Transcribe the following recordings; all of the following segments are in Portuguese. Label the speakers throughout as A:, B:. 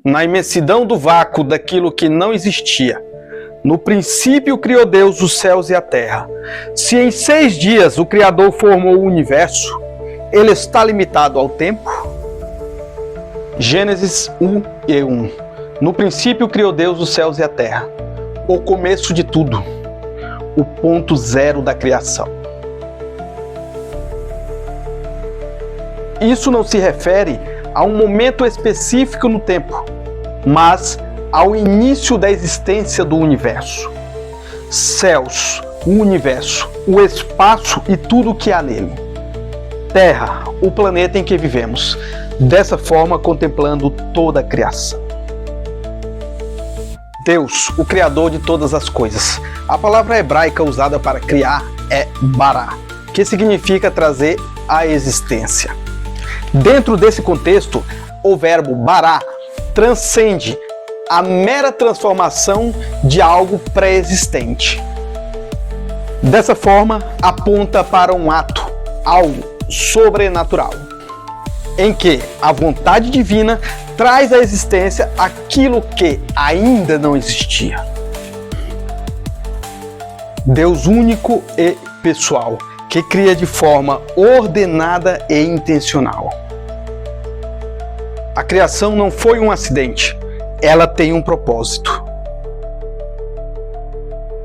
A: na imensidão do vácuo daquilo que não existia. No princípio criou Deus os céus e a terra. Se em 6 dias o Criador formou o universo, ele está limitado ao tempo? Gênesis 1:1. No princípio criou Deus os céus e a terra. O começo de tudo. O ponto zero da criação. Isso não se refere a um momento específico no tempo, mas ao início da existência do universo. Céus, o universo, o espaço e tudo o que há nele. Terra, o planeta em que vivemos. Dessa forma, contemplando toda a criação. Deus, o Criador de todas as coisas. A palavra hebraica usada para criar é bará, que significa trazer à existência. Dentro desse contexto, o verbo bará transcende a mera transformação de algo pré-existente. Dessa forma, aponta para um ato, algo sobrenatural, em que a vontade divina traz à existência aquilo que ainda não existia. Deus único e pessoal, que cria de forma ordenada e intencional. A criação não foi um acidente, ela tem um propósito.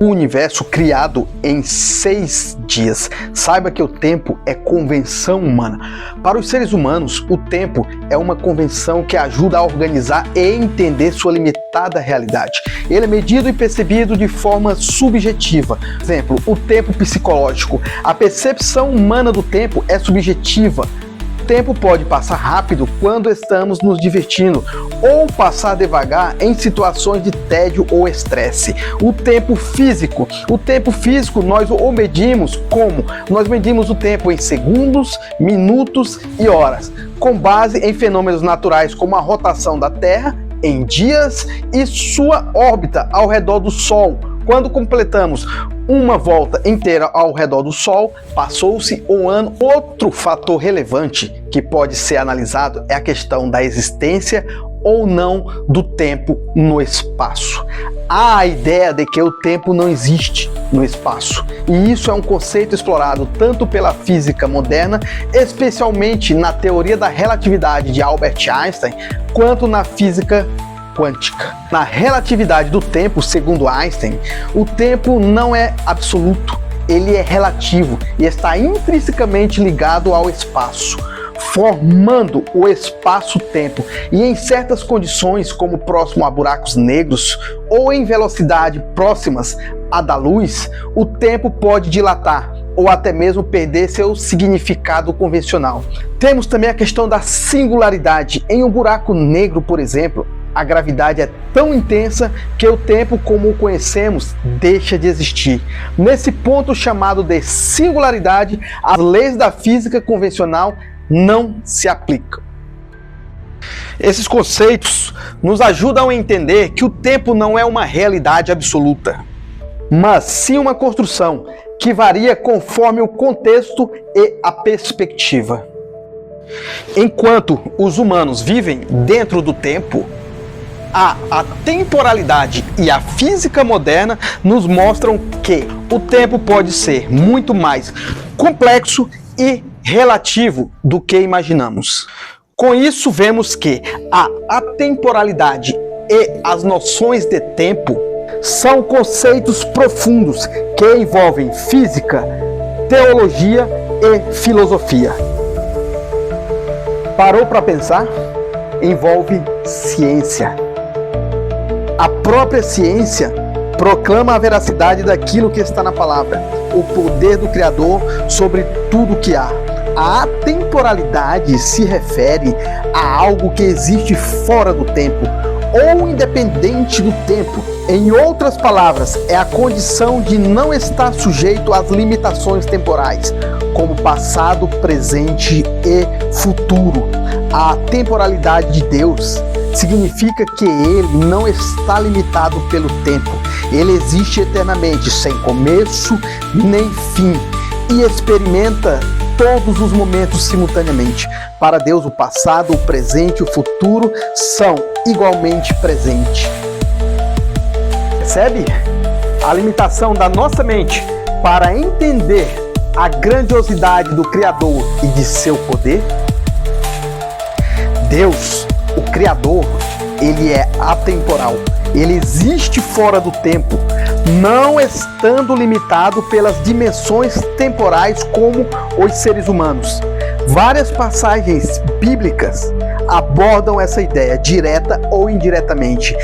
A: O universo criado em 6 dias. Saiba que o tempo é convenção humana. Para os seres humanos, o tempo é uma convenção que ajuda a organizar e entender sua limitada realidade. Ele é medido e percebido de forma subjetiva. Por exemplo, o tempo psicológico. A percepção humana do tempo é subjetiva. O tempo pode passar rápido quando estamos nos divertindo, ou passar devagar em situações de tédio ou estresse. O tempo físico nós o medimos como? Nós medimos o tempo em segundos, minutos e horas, com base em fenômenos naturais como a rotação da Terra em dias e sua órbita ao redor do Sol. Quando completamos uma volta inteira ao redor do Sol, passou-se um ano. Outro fator relevante que pode ser analisado é a questão da existência ou não do tempo no espaço. Há a ideia de que o tempo não existe no espaço, e isso é um conceito explorado tanto pela física moderna, especialmente na teoria da relatividade de Albert Einstein, quanto na física quântica. Na relatividade do tempo, segundo Einstein, o tempo não é absoluto, ele é relativo e está intrinsecamente ligado ao espaço, formando o espaço-tempo, e em certas condições, como próximo a buracos negros ou em velocidade próximas à da luz, o tempo pode dilatar ou até mesmo perder seu significado convencional. Temos também a questão da singularidade. Em um buraco negro, por exemplo, a gravidade é tão intensa que o tempo como o conhecemos deixa de existir. Nesse ponto chamado de singularidade, as leis da física convencional não se aplicam. Esses conceitos nos ajudam a entender que o tempo não é uma realidade absoluta, mas sim uma construção que varia conforme o contexto e a perspectiva. Enquanto os humanos vivem dentro do tempo, a temporalidade e a física moderna nos mostram que o tempo pode ser muito mais complexo e relativo do que imaginamos. Com isso, vemos que a atemporalidade e as noções de tempo são conceitos profundos que envolvem física, teologia e filosofia. Parou para pensar? Envolve ciência. A própria ciência proclama a veracidade daquilo que está na palavra, o poder do Criador sobre tudo que há. A atemporalidade se refere a algo que existe fora do tempo ou independente do tempo. Em outras palavras, é a condição de não estar sujeito às limitações temporais, como passado, presente e futuro. A temporalidade de Deus significa que ele não está limitado pelo tempo. Ele existe eternamente, sem começo nem fim, e experimenta todos os momentos simultaneamente. Para Deus, o passado, o presente e o futuro são igualmente presentes. Percebe a limitação da nossa mente para entender a grandiosidade do Criador e de seu poder? Deus, o Criador, ele é atemporal. Ele existe fora do tempo, não estando limitado pelas dimensões temporais como os seres humanos. Várias passagens bíblicas abordam essa ideia, direta ou indiretamente.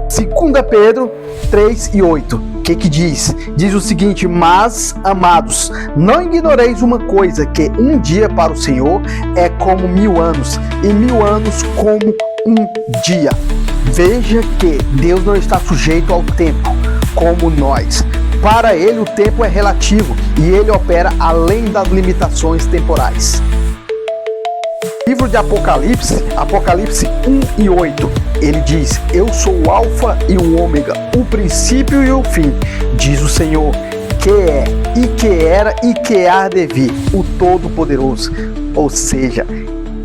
A: 2 Pedro 3:8. O que diz? Diz o seguinte: mas, amados, não ignoreis uma coisa, que um dia para o Senhor é como 1000 anos, e 1000 anos como um dia. Veja que Deus não está sujeito ao tempo, como nós. Para Ele o tempo é relativo e Ele opera além das limitações temporais. Livro de Apocalipse, Apocalipse 1:8, ele diz: eu sou o Alfa e o Ômega, o princípio e o fim, diz o Senhor, que é, e que era, e que há de vir, o Todo-Poderoso. Ou seja,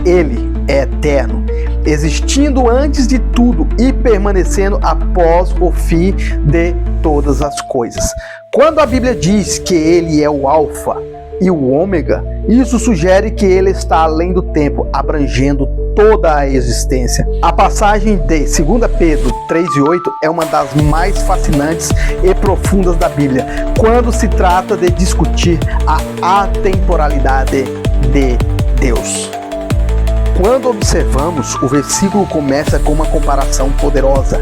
A: Ele é eterno, existindo antes de tudo e permanecendo após o fim de todas as coisas. Quando a Bíblia diz que Ele é o Alfa e o Ômega, isso sugere que Ele está além do tempo, abrangendo toda a existência. A passagem de 2 Pedro 3:8 é uma das mais fascinantes e profundas da Bíblia, quando se trata de discutir a atemporalidade de Deus. Quando observamos, o versículo começa com uma comparação poderosa,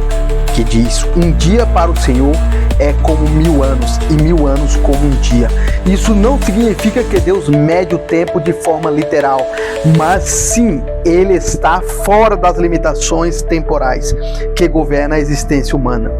A: que diz: um dia para o Senhor é como 1000 anos, e 1000 anos como um dia. Isso não significa que Deus mede o tempo de forma literal, mas sim, Ele está fora das limitações temporais que governam a existência humana.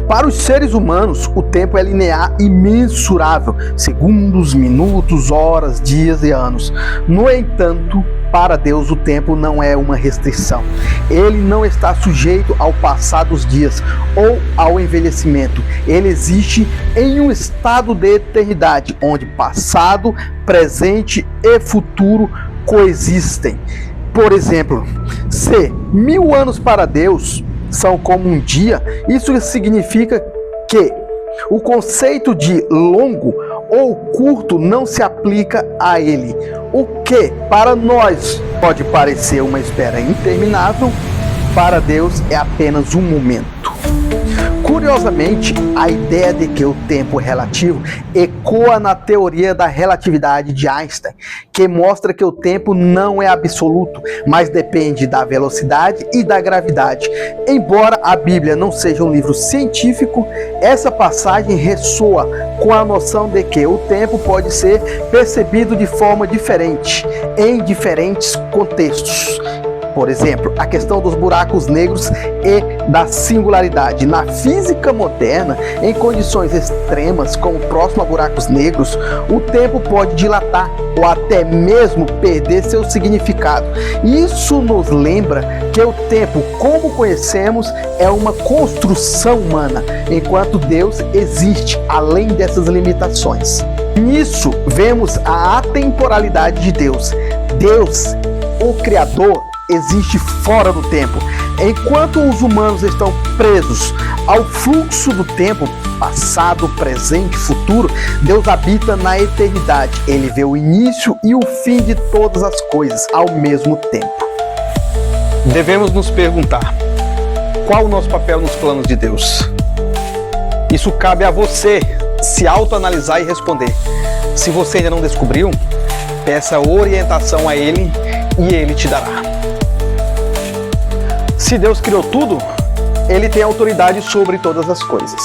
A: Para os seres humanos, o tempo é linear e mensurável, segundos, minutos, horas, dias e anos. No entanto, para Deus o tempo não é uma restrição. Ele não está sujeito ao passar dos dias ou ao envelhecimento. Ele existe em um estado de eternidade, onde passado, presente e futuro coexistem. Por exemplo, se 1000 anos para Deus são como um dia, isso significa que o conceito de longo ou curto não se aplica a ele. O que para nós pode parecer uma espera interminável, para Deus é apenas um momento. Curiosamente, a ideia de que o tempo é relativo ecoa na teoria da relatividade de Einstein, que mostra que o tempo não é absoluto, mas depende da velocidade e da gravidade. Embora a Bíblia não seja um livro científico, essa passagem ressoa com a noção de que o tempo pode ser percebido de forma diferente, em diferentes contextos. Por exemplo, a questão dos buracos negros e da singularidade. Na física moderna, em condições extremas, como próximo a buracos negros, o tempo pode dilatar ou até mesmo perder seu significado. Isso nos lembra que o tempo, como conhecemos, é uma construção humana, enquanto Deus existe além dessas limitações. Nisso, vemos a atemporalidade de Deus. Deus, o Criador, existe fora do tempo. Enquanto os humanos estão presos ao fluxo do tempo, passado, presente, futuro, Deus habita na eternidade. Ele vê o início e o fim de todas as coisas ao mesmo tempo. Devemos nos perguntar: qual o nosso papel nos planos de Deus? Isso cabe a você se autoanalisar e responder. Se você ainda não descobriu, peça orientação a Ele e Ele te dará. Se Deus criou tudo, Ele tem autoridade sobre todas as coisas.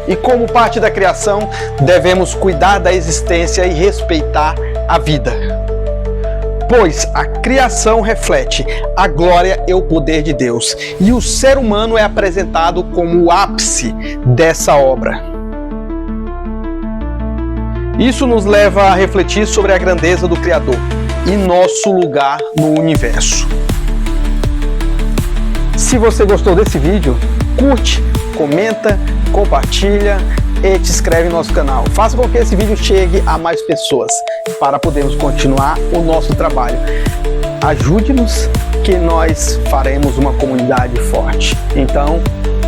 A: E como parte da criação, devemos cuidar da existência e respeitar a vida. Pois a criação reflete a glória e o poder de Deus, e o ser humano é apresentado como o ápice dessa obra. Isso nos leva a refletir sobre a grandeza do Criador e nosso lugar no universo. Se você gostou desse vídeo, curte, comenta, compartilha e te inscreve no nosso canal. Faça com que esse vídeo chegue a mais pessoas para podermos continuar o nosso trabalho. Ajude-nos que nós faremos uma comunidade forte. Então,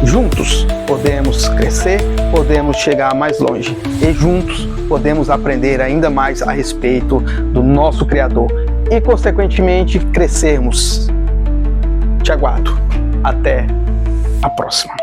A: juntos podemos crescer, podemos chegar mais longe e juntos podemos aprender ainda mais a respeito do nosso Criador e, consequentemente, crescermos. Te aguardo. Até a próxima.